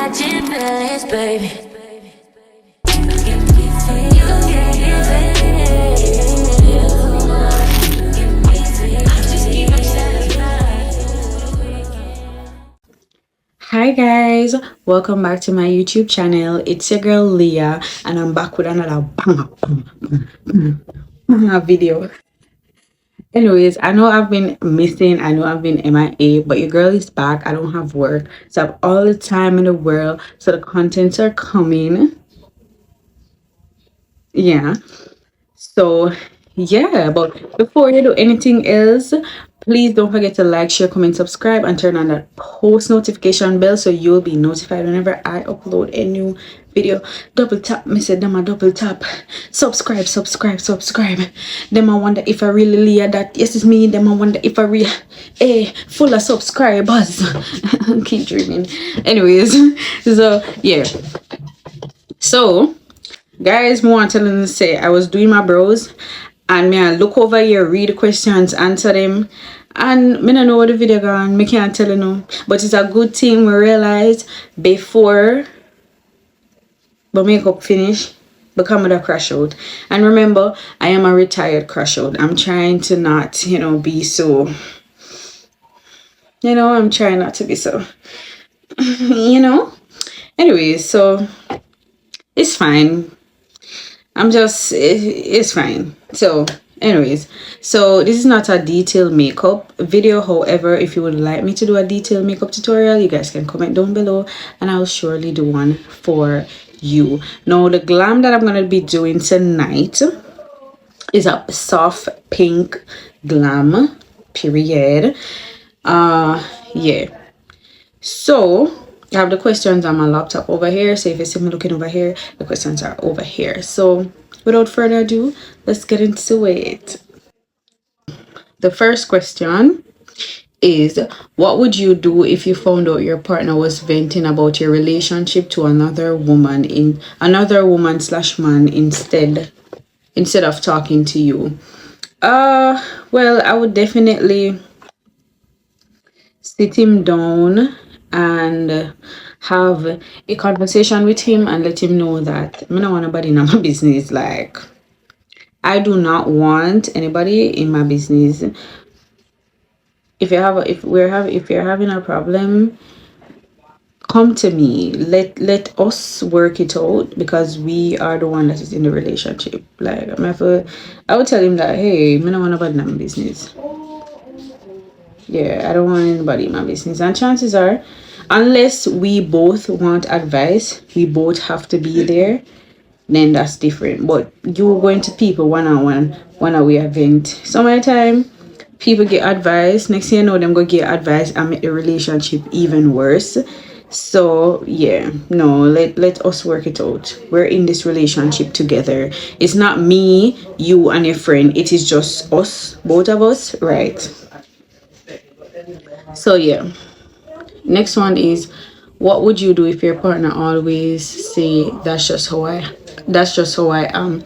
catching feelings, baby. You can give Hi guys, welcome back to my YouTube channel. It's your girl Leah and I'm back with another video. Anyways, I know I've been missing, I know I've been MIA, but your girl is back. I don't have work, so I have all the time in the world, so the contents are coming. Yeah, so yeah, but before you do anything else, please don't forget to like, share, comment, subscribe, and turn on that post notification bell so you'll be notified whenever I upload a new video. Double tap, me say them a double tap. Subscribe. Them I wonder if I really Leah that yes it's me. Them I wonder if I really full of subscribers. Keep dreaming. Anyways, so yeah. So guys, more I'm telling you say I was doing my bros and me I look over here, read the questions, answer them, and me don't know what the video gone. Me can't tell you no, but it's a good thing we realize before the makeup finish become the crash out. And remember, I am a retired crash out. I'm trying to not be so, I'm trying not to be so anyways, so it's fine. It's fine. So anyways, so this is not a detailed makeup video. However, if you would like me to do a detailed makeup tutorial, you guys can comment down below and I'll surely do one for you. Now the glam that I'm going to be doing tonight is a soft pink glam, period. Yeah, so I have the questions on my laptop over here, so if you see me looking over here, the questions are over here. So without further ado, let's get into it. The first question is, what would you do if you found out your partner was venting about your relationship to another woman slash man instead of talking to you? Well, I would definitely sit him down and have a conversation with him and let him know that I don't want nobody in my business. Like, I do not want anybody in my business. If you're having a problem, come to me. Let us work it out, because we are the one that is in the relationship. Like, I would tell him that, hey, I don't want nobody in my business. Yeah, I don't want anybody in my business. And chances are, unless we both want advice, we both have to be there, then that's different. But you're going to people one-on-one event. Some of the time, people get advice. Next thing you know, them go get advice and make the relationship even worse. So yeah, no, let us work it out. We're in this relationship together. It's not me, you, and your friend. It is just us, both of us, right? So yeah, next one is, what would you do if your partner always say that's just how I am?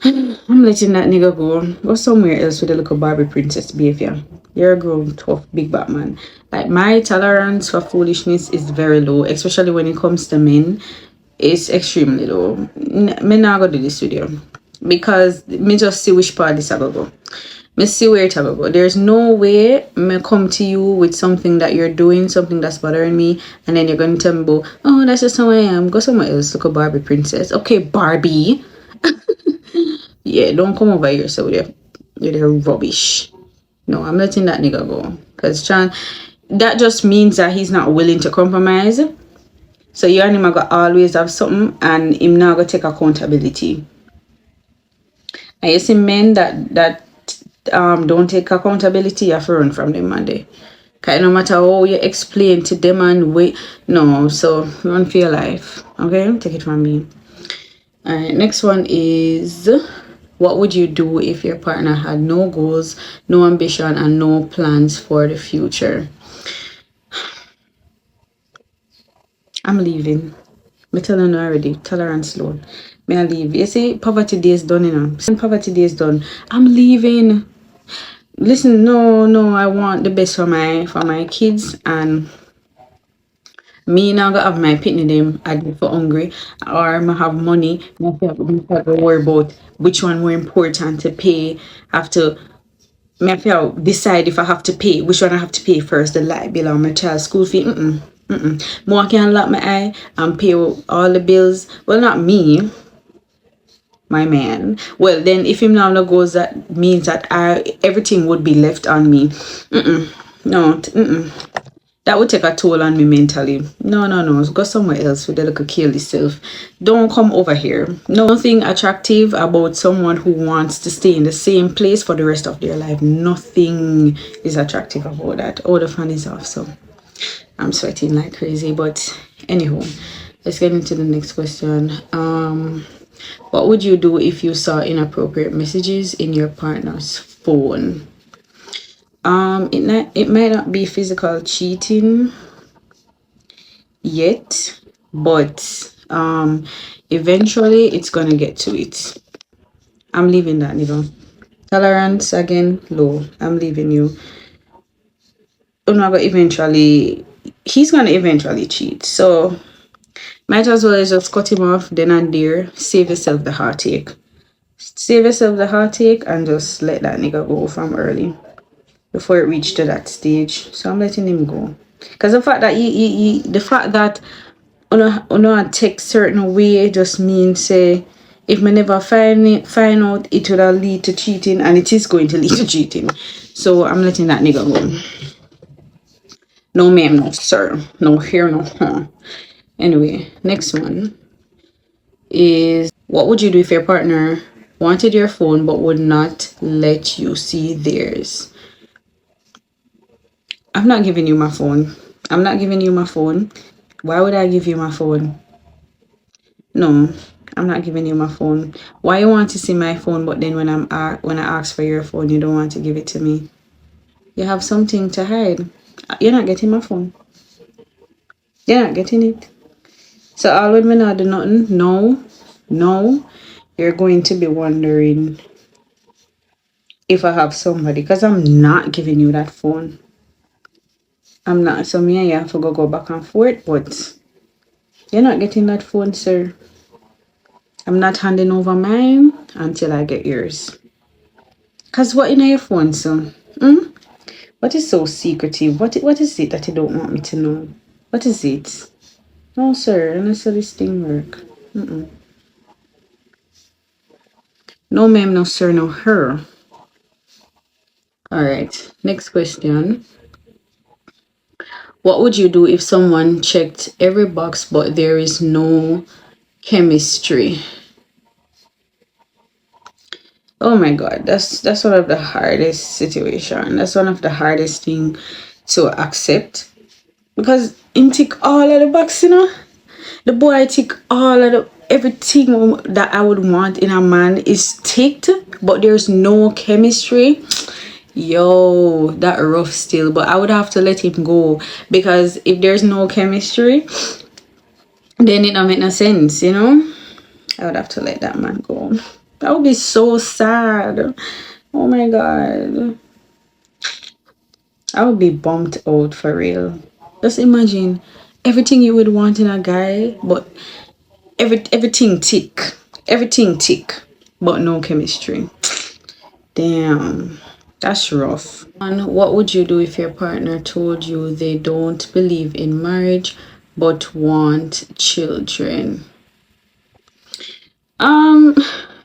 I'm letting that nigga go somewhere else with a little Barbie princess behavior. You're a grown tough big Batman. Like, my tolerance for foolishness is very low, especially when it comes to men. It's extremely low. Me not gonna do this video because me just see which part this go. Me see where it go. There's no way me come to you with something that you're doing, something that's bothering me, and then you're gonna tell me, oh, that's just how I am. Go somewhere else, look a Barbie princess. Okay, Barbie. Yeah, don't come over here so you're rubbish. No, I'm letting that nigga go. Because that just means that he's not willing to compromise. So you and him are gonna always have something, and him not gonna take accountability. And you see men that don't take accountability, you have to run from them, Monday. Cause no matter how you explain to them and wait, no, so run for your life. Okay, take it from me. Alright, next one is, what would you do if your partner had no goals, no ambition, and no plans for the future? I'm leaving. I'm telling you already, tolerance low. May I leave? You see, poverty day is done, Poverty day is done. I'm leaving. Listen, no, I want the best for my kids, and Me now gonna have my pitney them I get for hungry or I have money. I have to worry about which one more important to pay. Have to me have to decide if I have to pay which one I have to pay first, the light bill or my child's school fee. More can lock my eye and pay all the bills. Well, not me, my man. Well, then if him now no goes, that means that everything would be left on me. No, that would take a toll on me mentally. No. Go somewhere else with a little kill yourself. Don't come over here. Nothing attractive about someone who wants to stay in the same place for the rest of their life. Nothing is attractive about that. All the fun is off. So I'm sweating like crazy. But anyhow, let's get into the next question. What would you do if you saw inappropriate messages in your partner's phone? It might not be physical cheating yet, but eventually it's gonna get to it. I'm leaving that nigga. Tolerance again low. I'm leaving you. He's gonna eventually cheat. So might as well just cut him off then and there. Save yourself the heartache. Save yourself the heartache and just let that nigga go from early before it reached to that stage. So I'm letting him go. Because the fact that on take certain way just means say if me never find out it would lead to cheating, and it is going to lead to cheating. So I'm letting that nigga go. No ma'am, no sir, no here, no huh. Anyway, next one is what would you do if your partner wanted your phone but would not let you see theirs? I'm not giving you my phone. I'm not giving you my phone. Why would I give you my phone? No, I'm not giving you my phone. Why you want to see my phone, but then when I ask for your phone, you don't want to give it to me? You have something to hide. You're not getting my phone. You're not getting it. So all when me not do nothing, no, you're going to be wondering if I have somebody, because I'm not giving you that phone. I'm not. So me and you have to go back and forth, but you're not getting that phone, sir. I'm not handing over mine until I get yours. Cause what in your phone, son? What is so secretive? What is it that you don't want me to know? What is it? No, sir. Unless this thing work. No, ma'am. No, sir. No, her. All right. Next question. What would you do if someone checked every box but there is no chemistry? Oh my god, that's one of the hardest situation. That's one of the hardest thing to accept, because him tick all of the boxes, you know. The boy tick all of the everything that I would want in a man is ticked, but there's no chemistry. Yo, that rough still, but I would have to let him go, because if there's no chemistry, then it don't make no sense, you know. I would have to let that man go. That would be so sad. Oh my god. I would be bummed out for real. Just imagine everything you would want in a guy, but everything tick. Everything tick, but no chemistry. Damn. That's rough. And what would you do if your partner told you they don't believe in marriage but want children?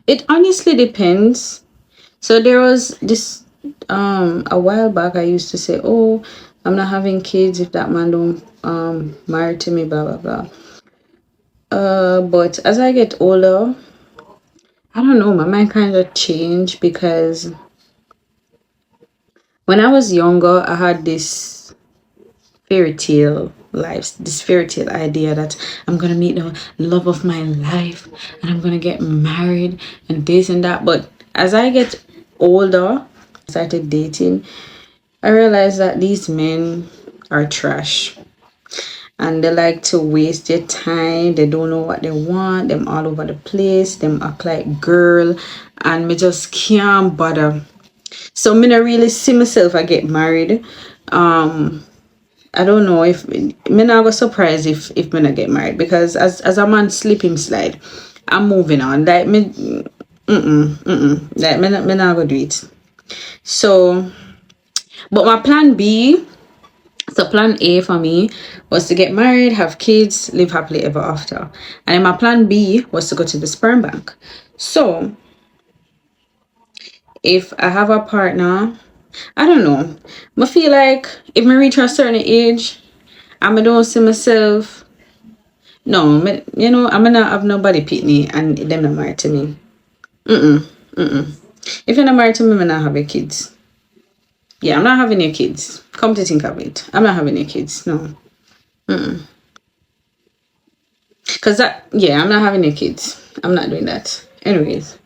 It honestly depends. So there was this a while back I used to say, oh, I'm not having kids if that man don't marry to me, blah blah blah. But as I get older, I don't know, my mind kind of changed, because when I was younger, I had this fairy tale life, this fairy tale idea that I'm gonna meet the love of my life and I'm gonna get married and this and that. But as I get older, started dating, I realized that these men are trash and they like to waste their time. They don't know what they want, them all over the place, them act like girl, and me just can't bother. So me not really see myself I get married. I I don't know if me not go surprised if me not get married, because as a man slip him slide, I'm moving on. Like me, like me not go do it. So, but my plan B, so plan A for me was to get married, have kids, live happily ever after, and then my plan B was to go to the sperm bank. So, if I have a partner, I don't know. I feel like if I reach a certain age, I don't see myself. No, you know, I'm not have nobody pick me and them not married to me. If you're not married to me, I'm not having kids. Yeah, I'm not having your kids. Come to think of it, I'm not having your kids. No, cause yeah, I'm not having your kids. I'm not doing that. Anyways,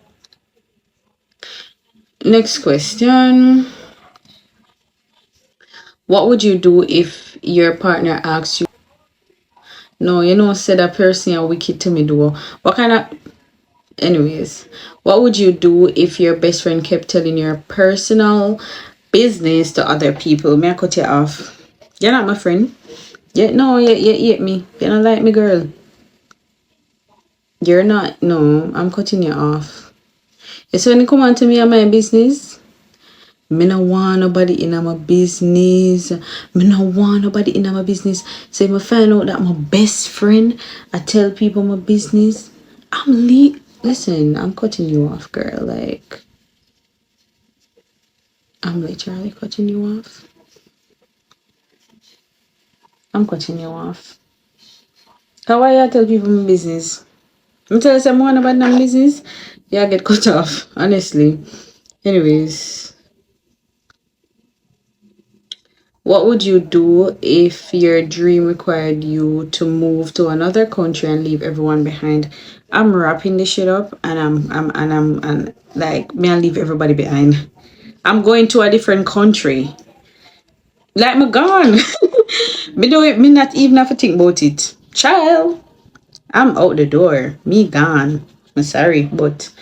next question. What would you do if your partner asks you? No, you know, said that person are wicked to me. Do what kind of? Anyways, what would you do if your best friend kept telling your personal business to other people? May I cut you off? You're not my friend. Yeah, no, you hate me. You don't like me, girl. You're not. No, I'm cutting you off. It's when you come on to me and my business. Me no want nobody in my business. Me no want nobody in my business. So if I find out that my best friend, I tell people my business, listen, I'm cutting you off, girl. Like, I'm literally cutting you off. I'm cutting you off. How are you tell people my business? I'm telling someone about my business. Yeah, I get cut off, honestly. Anyways, what would you do if your dream required you to move to another country and leave everyone behind? I'm wrapping this shit up and I'm like, me I leave everybody behind. I'm going to a different country. Like, me gone. Me do it, me not even have to think about it. Child, I'm out the door. Me gone. I'm sorry, but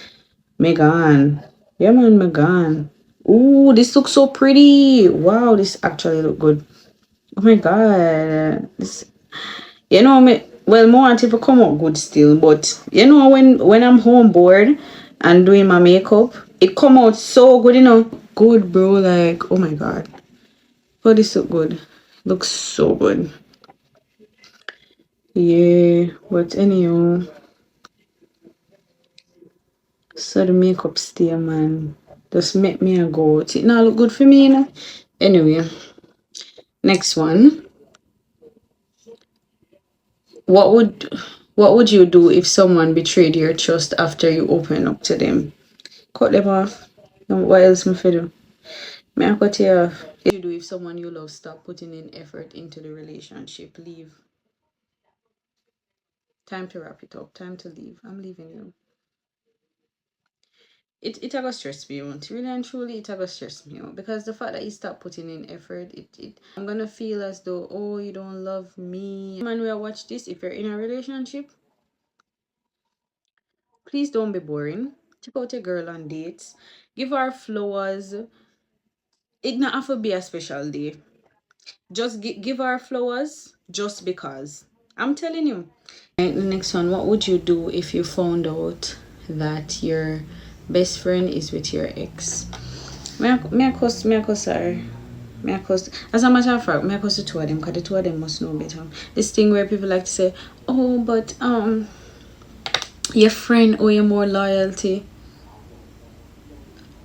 me gone. Yeah, man, me gone. Ooh, this looks so pretty. Wow, this actually look good. Oh my god. This, you know, me, well, more until it come out good still, but you know, when I'm home bored and doing my makeup, it come out so good, you know. Good, bro. Like, oh my god. Oh, this look good. Looks so good. Yeah, but anyhow, so the makeup stay, man. Just make me a go. It not look good for me, you know. Anyway, next one. What would what would you do if someone betrayed your trust after you open up to them? Cut them off. No, what else me fi do? May I cut you off? What you do if someone you love stop putting in effort into the relationship? Leave. Time to wrap it up. Time to leave. I'm leaving you. It a go stress me out. Really and truly, it a go stress me out, because the fact that you stop putting in effort, it I'm gonna feel as though, oh, you don't love me. Man, we watch this. If you're in a relationship, please don't be boring. Take out your girl on dates. Give her flowers. It not have to be a special day. Just give her flowers just because. I'm telling you. Right, the next one. What would you do if you found out that your best friend is with your ex? Me I cuss her. Me I cuss. As a matter of fact, me I cuss the two of them, because the two of them must know better. This thing where people like to say, oh, but your friend owe you more loyalty.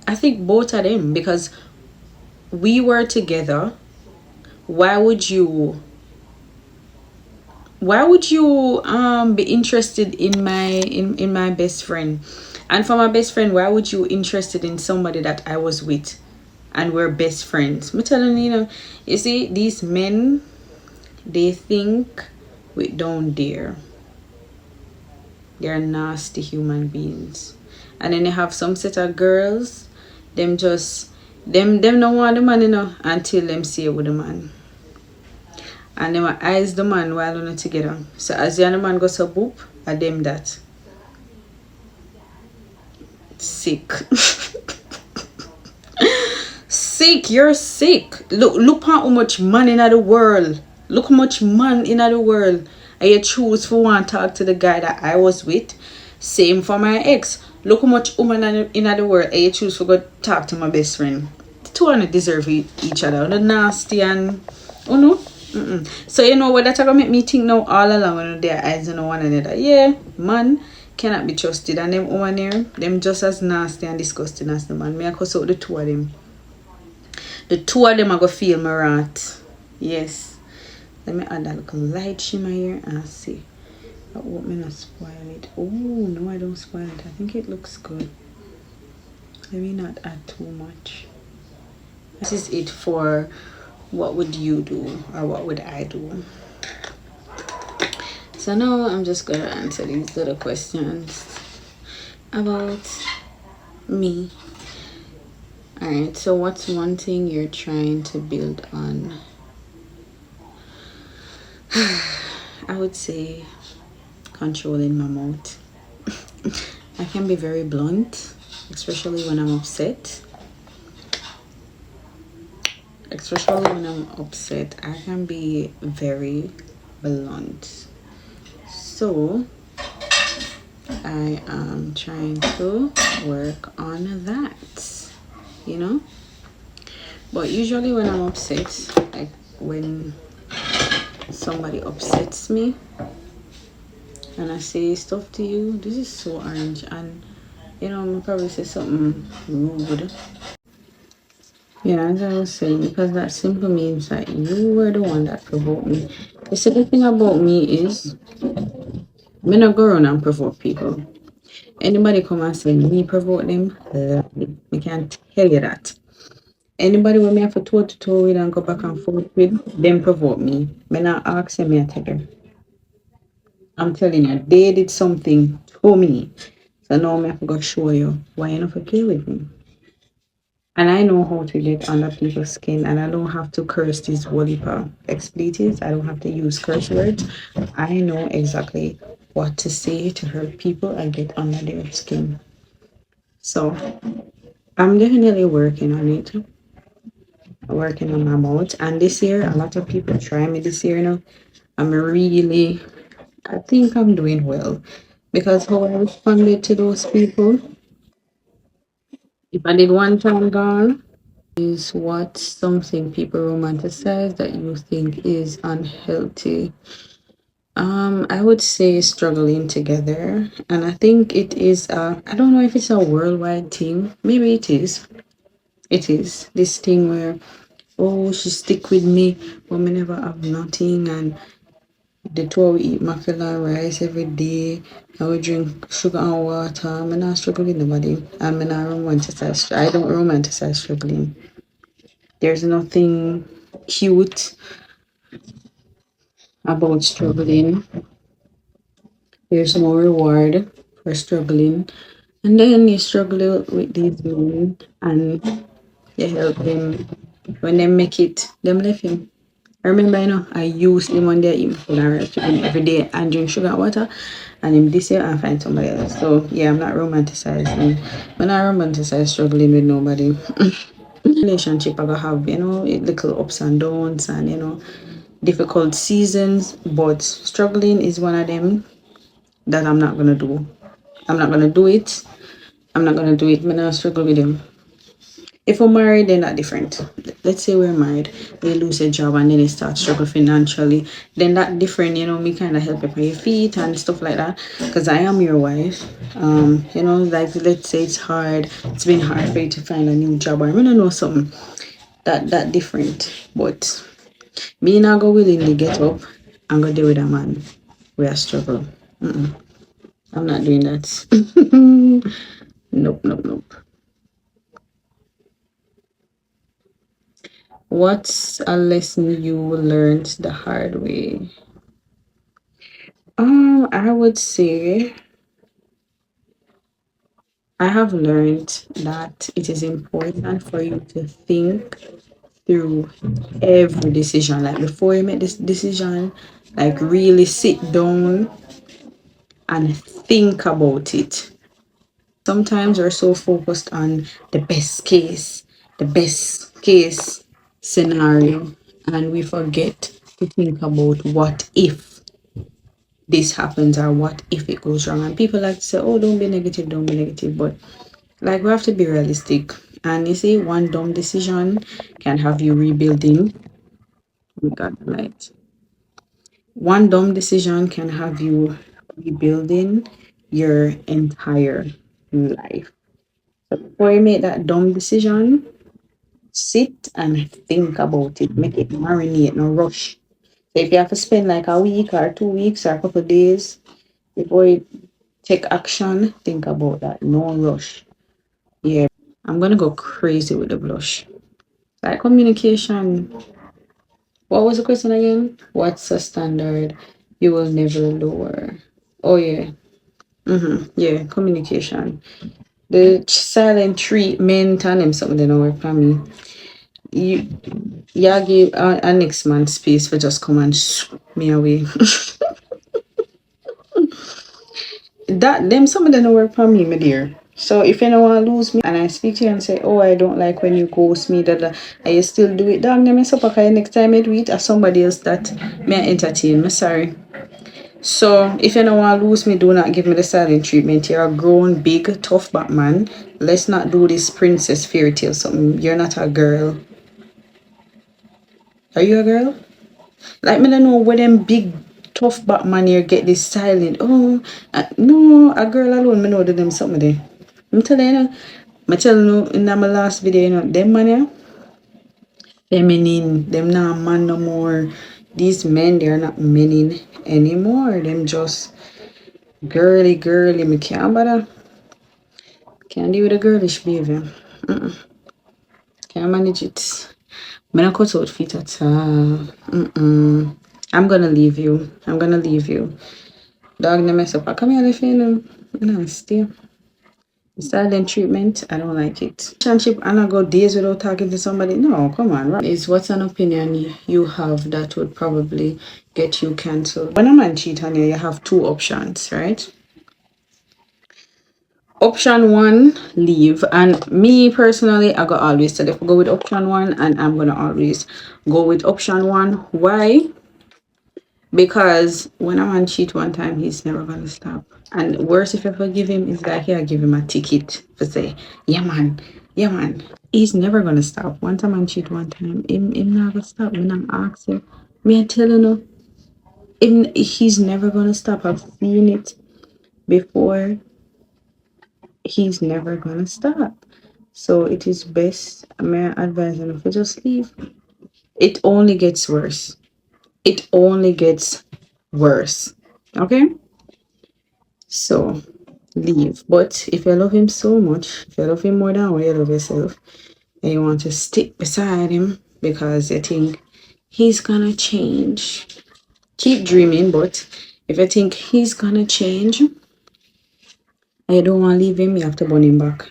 I think both of them, because we were together. Why would you be interested in my best friend? And for my best friend, why would you interested in somebody that I was with and we're best friends? I'm telling you, you know, you see, these men, they think we don't dare. They're nasty human beings. And then you have some set of girls, them just them don't want the man, you know, until them see you with the man. And them eyes the man while they're not together. So as the other man goes a boop, at them that. Sick. Sick, you're sick. Look at how much money in the world Look how much man in the world I choose for one talk to the guy that I was with. Same for my ex. Look how much woman in the world I choose for go talk to my best friend. The two of them deserve each other. The nasty and oh no. Mm-mm. So you know what that gonna make me think now all along when their eyes on one another. Yeah, man cannot be trusted, and them woman here, them just as nasty and disgusting as the man. Me I cuss out the two of them. The two of them are gonna feel my wrath. Yes. Let me add that little light shimmer here and see. I hope me not spoil it. Oh no, I don't spoil it. I think it looks good. Let me not add too much. This is it for what would you do or what would I do. So now I'm just gonna answer these little questions about me. Alright, so what's one thing you're trying to build on? I would say controlling my mouth. I can be very blunt, especially when I'm upset. Especially when I'm upset, I can be very blunt. So I am trying to work on that, you know. But usually when I'm upset, like when somebody upsets me and I say stuff to you, this is so orange, and you know, I'll probably say something rude. Yeah, as I was saying, because that simply means that you were the one that provoked me. You see, the thing about me is, me not go around and provoke people. Anybody come and say me provoke them, I can't tell you that. Anybody with me have to toe to toe with and go back and forth with, them provoke me. Me not ask them, me I tell her. I'm telling you, they did something to me. So now me have to go show you why you not to play with me. And I know how to get under people's skin, and I don't have to curse these whole expletives. I don't have to use curse words. I know exactly what to say to hurt people and get under their skin. So I'm definitely working on it, working on my mouth. And this year, a lot of people try me this year now. I think I'm doing well because how I responded to those people, if I did one time gone, is what something people romanticize that you think is unhealthy. I would say struggling together, and I think it is. I don't know if it's a worldwide thing. Maybe it is. It is this thing where, oh, she stick with me, but me never have nothing, and the two we eat mackerel and rice every day. I would drink sugar and water. I'm not struggling nobody. I'm not romanticize. I don't romanticize struggling. There's nothing cute about struggling. There's no reward for struggling. And then you struggle with these men and you help them. When they make it, them left him. I remember, I used him one day, eat food and rice chicken every day and drink sugar and water. And him this year I find somebody else. So yeah, I'm not romanticizing. When I romanticize struggling with nobody. Relationship I gotta have, little ups and downs and difficult seasons, but struggling is one of them that I'm not gonna do. I'm not gonna do it. I'm not gonna do it. I'm not struggle with them. If we're married, then that different. Let's say we're married, we lose a job and then you start struggle financially. Then that different, me kind of help you on your feet and stuff like that. Because I am your wife. Like let's say it's hard. It's been hard for you to find a new job. I don't know something that different. But me not go willingly get up and go deal with a man where I struggle. I'm not doing that. Nope, nope, nope. What's a lesson you learned the hard way? I would say I have learned that it is important for you to think through every decision. Like before you make this decision, like really sit down and think about it. Sometimes we're so focused on the best case scenario, and we forget to think about what if this happens or what if it goes wrong. And people like to say, oh, don't be negative, don't be negative. But like, we have to be realistic. And you see, one dumb decision can have you rebuilding. We got the light. One dumb decision can have you rebuilding your entire life. So before you make that dumb decision, sit and think about it. Make it marinate, no rush. So if you have to spend like a week or 2 weeks or a couple of days before you take action, think about that. No rush. Yeah. I'm gonna go crazy with the blush. Like communication. What was the question again? What's the standard you will never lower? Oh yeah. Yeah, communication. The silent treatment and them something they don't work for me. You yeah give a next man space for just come and me away. That them some of them don't work for me, my dear. So if you don't want to lose me and I speak to you and say, oh, I don't like when you ghost me, that and you still do it, dog, then mess up okay next time I do it or somebody else that may entertain me. Sorry. So if you don't want to lose me, do not give me the silent treatment. You're a grown, big, tough Batman. Let's not do this princess fairy tale something. You're not a girl. Are you a girl? Like me don't know where them big tough Batman here get this silent. Oh no, a girl alone me know do them something there. I'm telling you, I tell you in my last video, them man here, feminine, them not man no more. These men they're not menin anymore. Them just girly. Me can't bother. Can't deal with a girlish behavior. Can't manage it. Me not cut out feet at all. I'm gonna leave you. Dog, no mess up. I come here, if you know. Nasty. Silent treatment, I don't like it. Relationship, and I go days without talking to somebody. No, come on. Right? Is what's an opinion you have that would probably get you cancelled? When a man cheat on you, you have two options, right? Option one, leave. And me personally, I go always tell if go with option one, and I'm gonna always go with option one. Why? Because when a man cheat one time, he's never gonna stop. And worse, if I forgive him, is that he'll give him a ticket for say, yeah man. He's never gonna stop. Once a man cheat one time, him not gonna stop. When I'm asking, me I tell you no, he's never gonna stop. I've seen it before. He's never gonna stop. So it is best. May I advise him to just leave. It only gets worse. Okay, so leave. But if you love him so much, if you love him more than what you love yourself, and you want to stick beside him because you think he's gonna change, keep dreaming. But if you think he's gonna change and you don't want to leave him, you have to burn him back.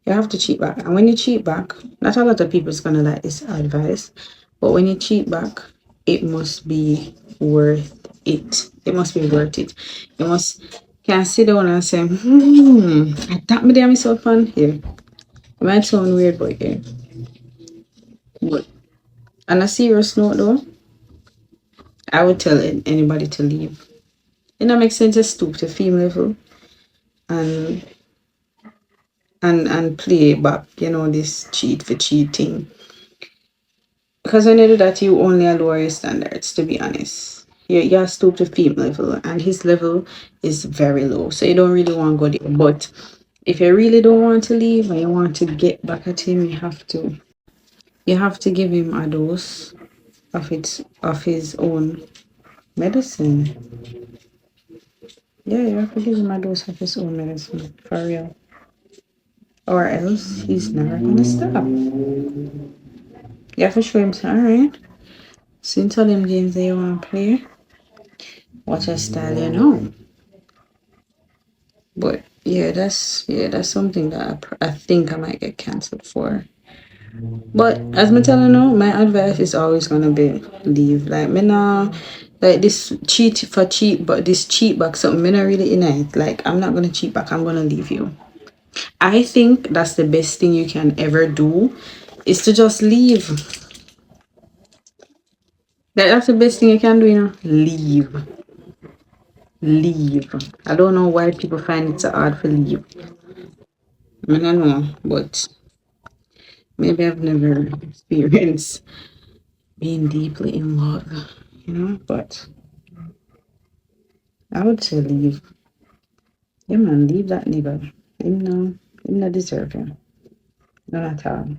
You have to cheat back. And when you cheat back, not a lot of people's gonna like this advice, but when you cheat back, it must be worth it. It must be worth it. You must can sit down and say, I tap me there myself on here. It might sound weird, but yeah. But on a serious note though, I would tell anybody to leave. It don't make sense to stoop to female level and play back, this cheat for cheating. Because when you do that, you only lower your standards, to be honest. You're stoop to female level, and his level is very low. So you don't really want to go there. But if you really don't want to leave and you want to get back at him, you have to give him a dose of his own medicine. Yeah, you have to give him a dose of his own medicine, for real. Or else he's never gonna stop. You have to show him, alright, since all them games that you want to play, watch a style you know. But yeah, that's something that I think I might get cancelled for. But as me telling you, my advice is always gonna be leave. Like me now, like this cheat for cheat, but this cheat back something me not really in it. Like I'm not gonna cheat back. I'm gonna leave you. I think that's the best thing you can ever do, is to just leave. That's the best thing you can do, you know. Leave. Leave. I don't know why people find it so hard for leave. I don't know, but maybe I've never experienced being deeply in love, you know. But I would say leave. Yeah, man, leave that nigga. Him no deserve you. Not at all.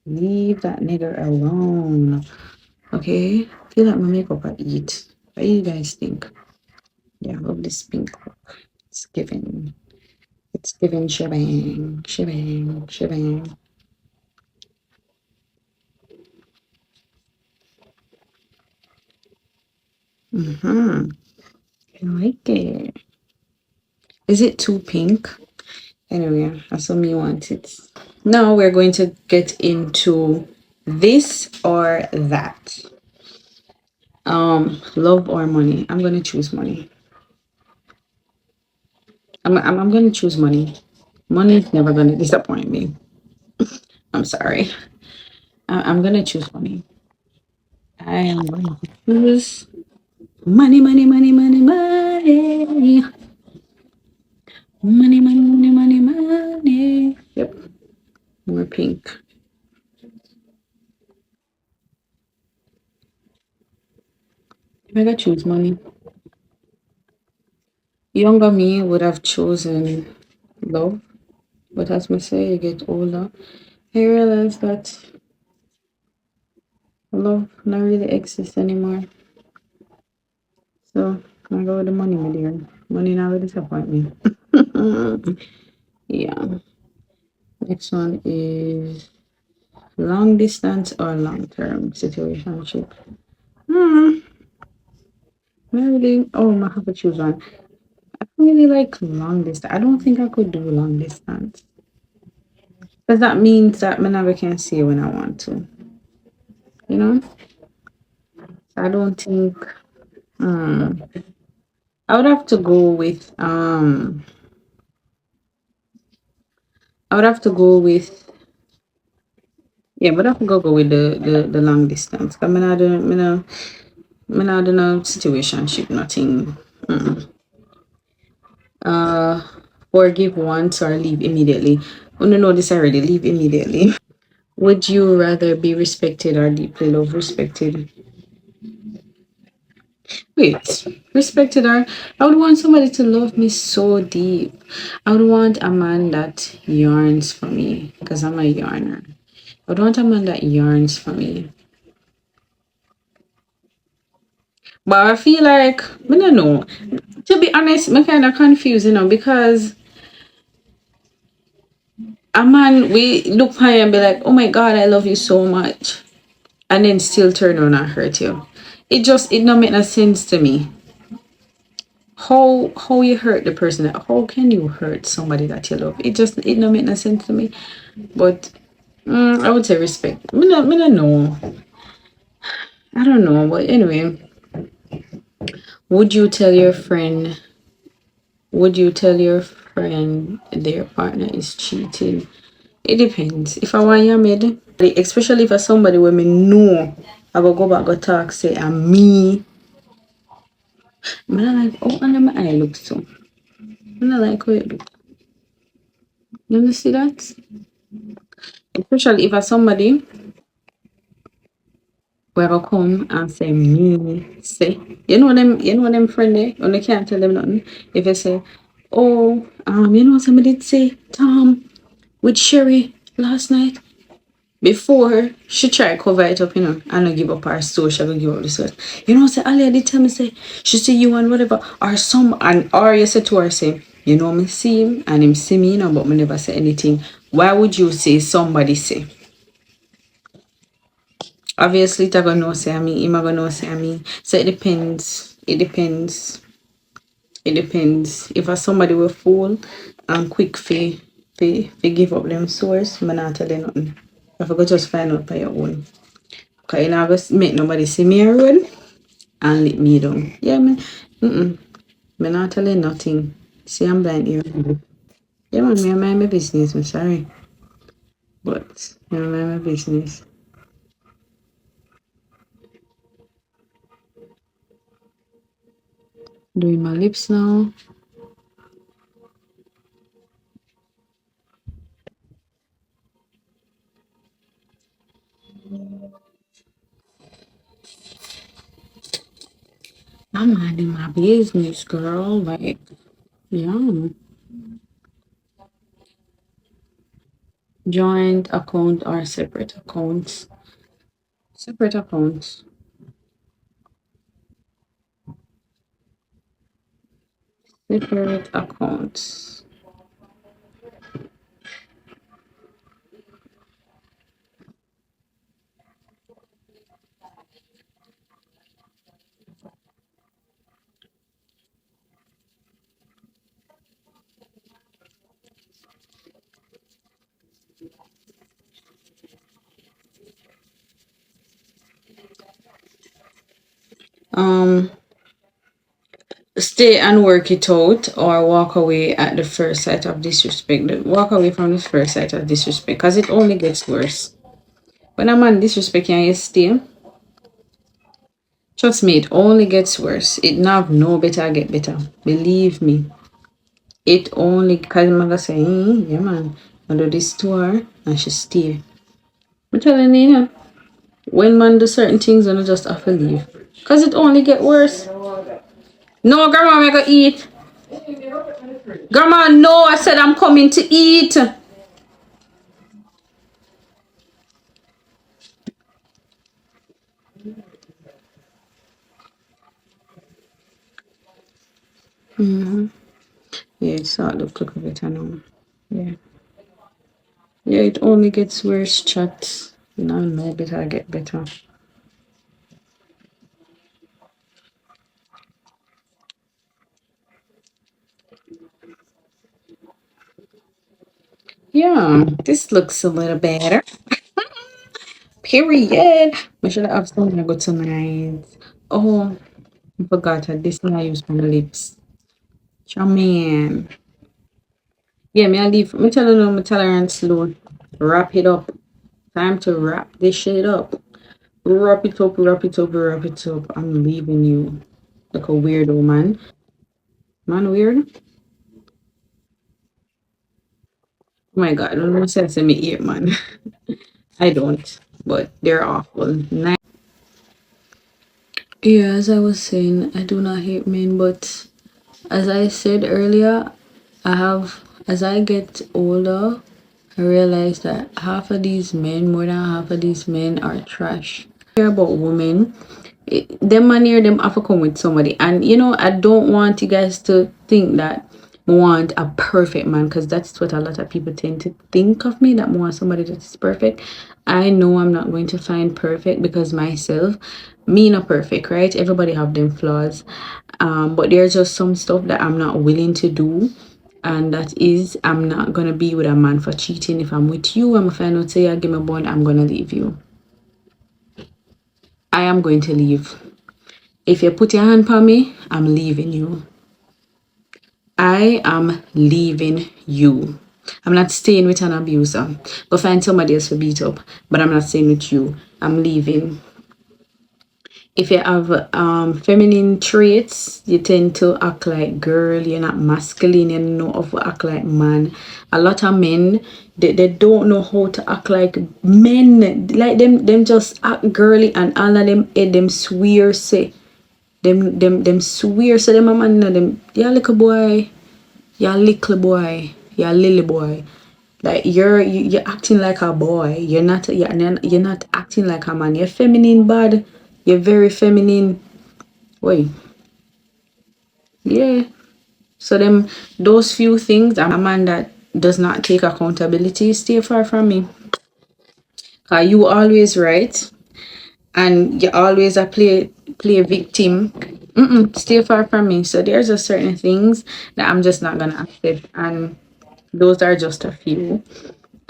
Leave that nigga alone. Okay? Feel like my makeup I eat. What do you guys think? Yeah, I love this pink look. It's giving. It's giving shebang, shebang, shebang. Mm-hmm. I like it. Is it too pink? Anyway, that's what me want it. Now we're going to get into this or that. Love or money. I'm gonna choose money. I'm gonna choose money. Money is never gonna disappoint me. I'm sorry. I'm gonna choose money. I am going to choose money, money, money, money, money. Money, money, money, money, money. Yep, more pink. If I could choose money, younger me would have chosen love. But as I say, you get older, I realize that love not really exists anymore. So I go with the money, my dear. Money not really disappoint me. Yeah. Next one is long distance or long term situationship. Hmm. Not really. Oh, I have to choose one. I don't really like long distance. I don't think I could do long distance. Because that means that I never can see when I want to. You know? I don't think I would have to go with I would have to go with yeah, but I have to go with the long distance. I mean I don't know situationship, nothing. Mm. Uh Forgive once or leave immediately. Oh no, no, this already leave immediately. Would you rather be respected or deeply loved? Respected. Wait, respected or I would want somebody to love me so deep. I would want a man that yearns for me because I'm a yarner. I would want a man that yearns for me. But I feel like I don't know. To be honest, I'm kind of confused, you know, because a man we look high and be like, oh my god, I love you so much, and then still turn around and hurt you. It don't make no sense to me. How you hurt the person? How can you hurt somebody that you love? It don't make no sense to me. But I would say respect. Me not know. I don't know. But anyway, would you tell your friend? Would you tell your friend their partner is cheating? It depends. If I want you made, especially if I somebody where me know, I go back go talk say I'm me. I'm not like oh under my eye look so. I'm not like how it look. You see that? Especially if I somebody where I come and say me say. You know them friend there, and they can't tell them nothing. If they say, oh, you know somebody did say Tom with Sherry last night. Before she try cover it up, you know, and not give up her soul, she gonna give up the soul. You know, say Alia did tell me say she see you and whatever, or some and or you say to her say, you know me see him and him see me, you know, but me never say anything. Why would you say somebody say? Obviously, it's gonna know say me, him gonna know say me. So it depends. It depends. It depends. If a somebody will fool and quick fi give up them source, me not tell them nothing. If I go just find out by your own. Cause you not gonna make nobody see me around and let me down. Yeah, man. Me not tell you nothing. See, I'm blind here. Yeah, man, me mind my business. I'm sorry. But, me mind my business. Doing my lips now. I'm minding my business, girl. Like, yeah. Joint account or separate accounts? Separate accounts. Separate accounts. Um, Stay and work it out or walk away at the first sight of disrespect. Walk away from the first sight of disrespect because it only gets worse. When a man disrespect you and you stay, trust me, it only gets worse. It not no better get better. Believe me. It only because I'm gonna say, yeah man, I do this to her and she stay. I'm telling you, when man do certain things, you just have to leave. Cause it only get worse. No, grandma, I go eat. Grandma, no, I said I'm coming to eat. Mm-hmm. Yeah, it's not look a bit now. Yeah. Yeah, it only gets worse, chat. No better get better. Yeah, this looks a little better. Period. I should have something to go tonight. Oh, I forgot that this thing I use for my lips. Charmaine. Yeah, me I leave. Me tell you, me tell her and slow. Wrap it up. Time to wrap this shit up. Wrap it up, wrap it up, wrap it up. I'm leaving you. Like a weirdo, man. Man, weird. Oh my god, I don't know sense in me ear, man. I don't. But they're awful. Yeah, as I was saying, I do not hate men, but as I said earlier, as I get older, I realize that half of these men, more than half of these men, are trash. Care about women, them man here, them have to come with somebody. And I don't want you guys to think that I want a perfect man, because that's what a lot of people tend to think of me, that I want somebody that is perfect. I know I'm not going to find perfect because myself, me not perfect, right? Everybody have them flaws. But there's just some stuff that I'm not willing to do. And that is, I'm not gonna be with a man for cheating. If I'm with you, I'm find out say I give me a bond, I'm gonna leave you. I am going to leave. If you put your hand on me, I'm leaving you. I am leaving you. I'm not staying with an abuser. Go find somebody else to beat up. But I'm not staying with you. I'm leaving. If you have feminine traits, you tend to act like girl. You're not masculine. You know how to act like man. A lot of men, they don't know how to act like men. Like them just act girly, and all of them swear say them swear say them a man. Them, yeah, little boy, yeah, little boy, yeah, lily boy. Like you're acting like a boy. You're not acting like a man. You're feminine bad. You're very feminine. Wait. Yeah. So those few things, a man that does not take accountability, stay far from me. Cause you always right, and you always a play victim. Stay far from me. So there's a certain things that I'm just not gonna accept, and those are just a few.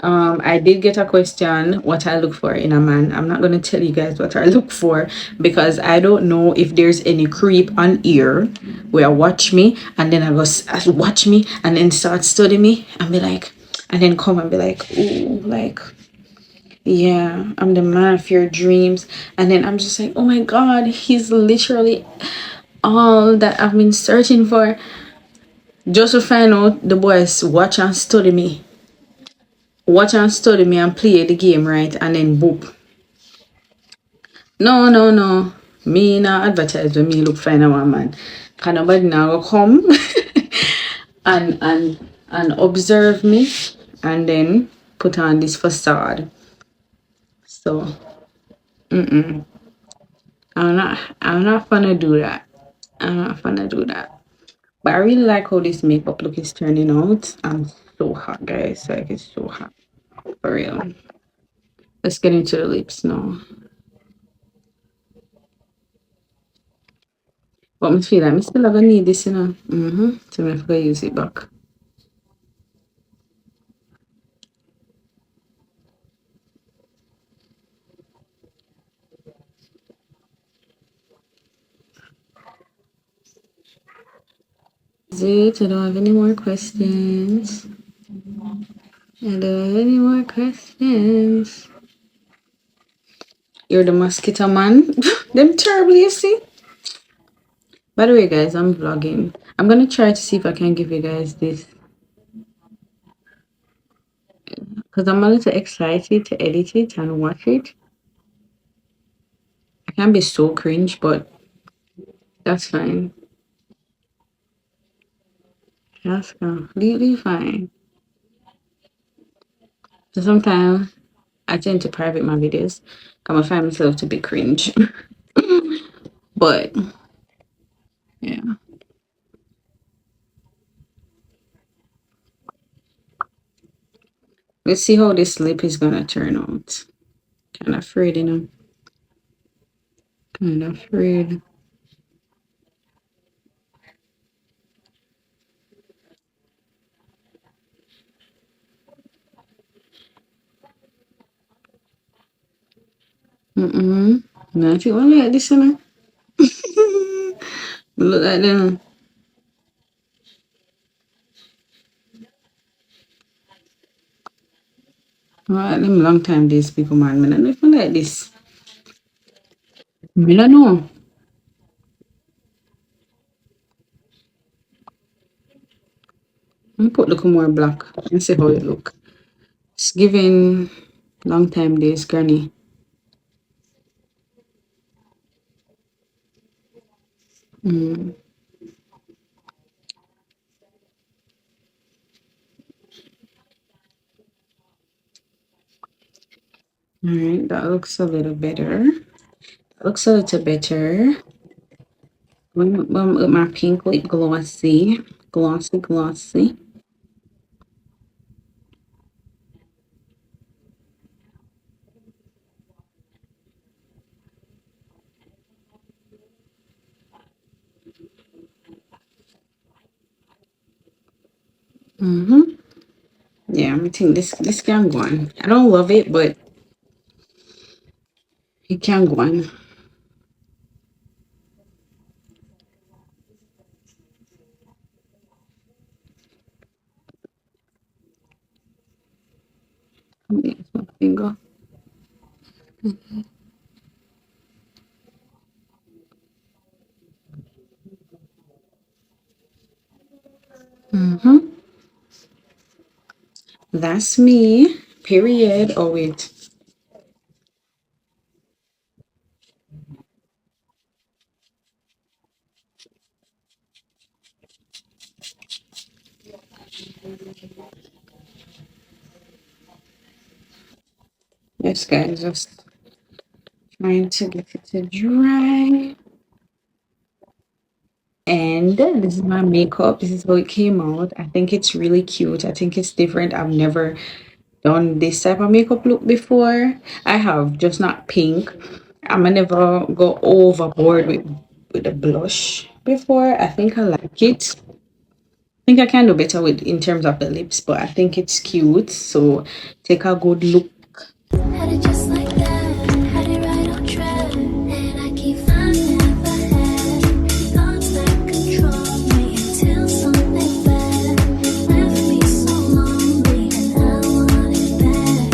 I did get a question what I look for in a man. I'm not gonna tell you guys what I look for because I don't know if there's any creep on ear where watch me and then I go watch me and then start study me and be like, and then come and be like, ooh, like, yeah, I'm the man of your dreams. And then I'm just like, oh my god, he's literally all that I've been searching for just to find out the boys watch and study me. Watch and study me and play the game right and then boop. No, no, no. Me not advertise when me look fine a one man. Can nobody now come and observe me and then put on this facade. So I'm not gonna do that. I'm not gonna do that. But I really like how this makeup look is turning out. I'm so hot, guys. Like it's so hot. For real. Let's get into the lips now. But I feel like I still gonna need this, you know. So I'm gonna use it back. That's it. I don't have any more questions. I don't have any more questions. You're the mosquito man. Them terrible, you see? By the way, guys, I'm vlogging. I'm gonna try to see if I can give you guys this. Because I'm a little excited to edit it and watch it. I can be so cringe, but that's fine. That's completely fine. So sometimes I tend to private my videos. I find myself to be cringe. But yeah. Let's see how this lip is gonna turn out. Kind of afraid, you know. Kind of afraid. No, I think only like this, you know. Look like them. Alright, them long time these people, man. I don't even like this. I don't know. I'm put look more black and see how it look. It's giving long time days granny. Alright, that looks a little better. That looks a little better. With my pink lip glossy. Glossy. Yeah, I think this can go on. I don't love it, but it can go on. Use my finger. That's me. Period. Oh wait. Yes, guys, just trying to get it to dry. And this is my makeup. This is how it came out. I think it's really cute. I think it's different. I've never done this type of makeup look before. I have, just not pink. I'm gonna never go overboard with the blush before. I think I like it. I think I can do better with in terms of the lips, but I think it's cute. So take a good look. Had it just like that, had it right on track, and I keep finding my head. Thoughts that control me until something bad left me so lonely, and I want it back.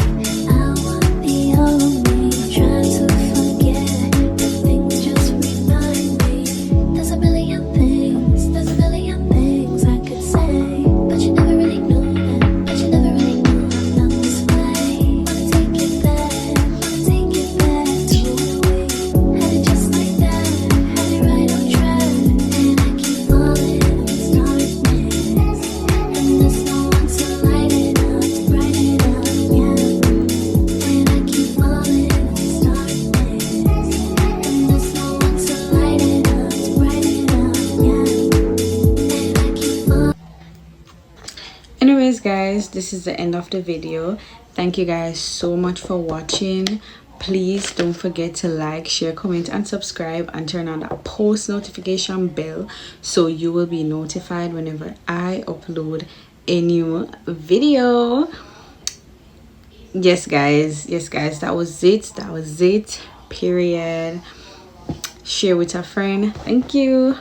I want the old me, try to forget, but things just remind me. Doesn't really this is the end of the video. Thank you guys so much for watching. Please don't forget to like, share, comment, and subscribe, and turn on that post notification bell so you will be notified whenever I upload a new video. Yes guys, that was it, period. Share with a friend. Thank you.